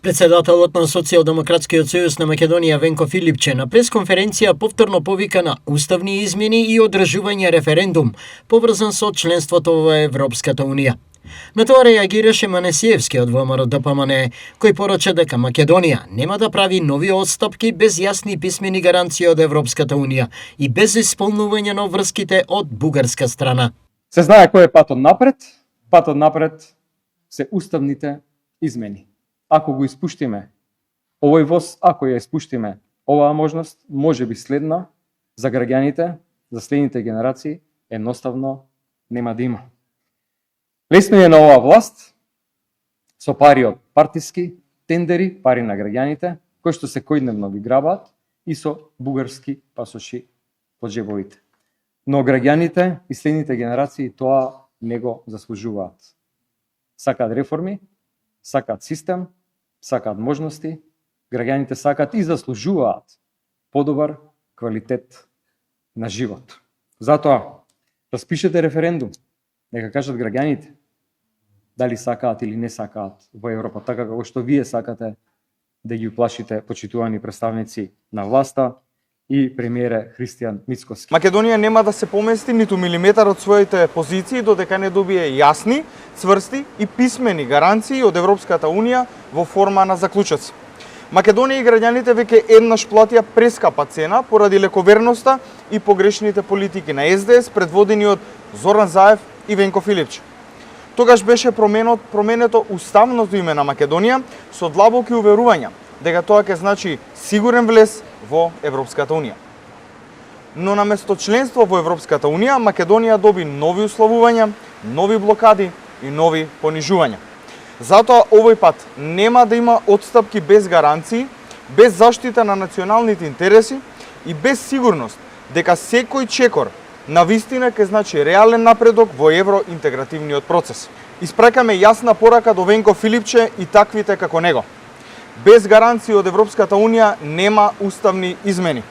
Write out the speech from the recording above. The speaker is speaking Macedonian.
Председателот на Социјалдемократскиот сојуз на Македонија Венко Филипче на пресконференција повторно повика на уставни измени и одржување референдум поврзан со членството во Европската Унија. На тоа реагираше Манесиевски од ВМРО ДПМН, кој порача дека Македонија нема да прави нови отстапки без јасни писмени гаранции од Европската Унија и без исполнување на врските од бугарска страна. Се знае кој е патот напред. Патот напред се уставните измени. Ако го испуштиме овој воз, ако ја испуштиме оваа можност, може би следна за граѓаните, за следните генерации, едноставно нема да има. Лесно е на оваа власт, со пари од партиски тендери, пари на граѓаните, кои што се којдневно ги грабаат и со бугарски пасоши под джебовите. Но граѓаните и следните генерации тоа не го заслужуваат. Сакаат реформи, сакаат систем, сакаат можности, граѓаните сакаат и заслужуваат подобар квалитет на живот. Затоа, распишете референдум, нека кажат граѓаните дали сакаат или не сакаат во Европа, така како што вие сакате да ги уплашите почитувани представници на власта и премиере Христијан Мицкоски. Македонија нема да се помести ниту милиметар од своите позиции додека не добие јасни, цврсти и писмени гаранции од Европската Унија во форма на заклучоци. Македонија и граѓаните веќе еднаш платија прескапа цена поради лековерноста и погрешните политики на СДС предводени од Зоран Заев и Венко Филипче. Тогаш беше променето уставното име на Македонија со длабоки уверувања дека тоа ќе значи сигурен влез во Европската Унија. Но наместо членство во Европската Унија, Македонија доби нови условувања, нови блокади и нови понижувања. Затоа овој пат нема да има отстапки без гаранции, без заштита на националните интереси и без сигурност дека секој чекор на вистина ќе значи реален напредок во евроинтегративниот процес. Испракаме јасна порака до Венко Филипче и таквите како него. Без гаранции од Европската Унија нема уставни измени.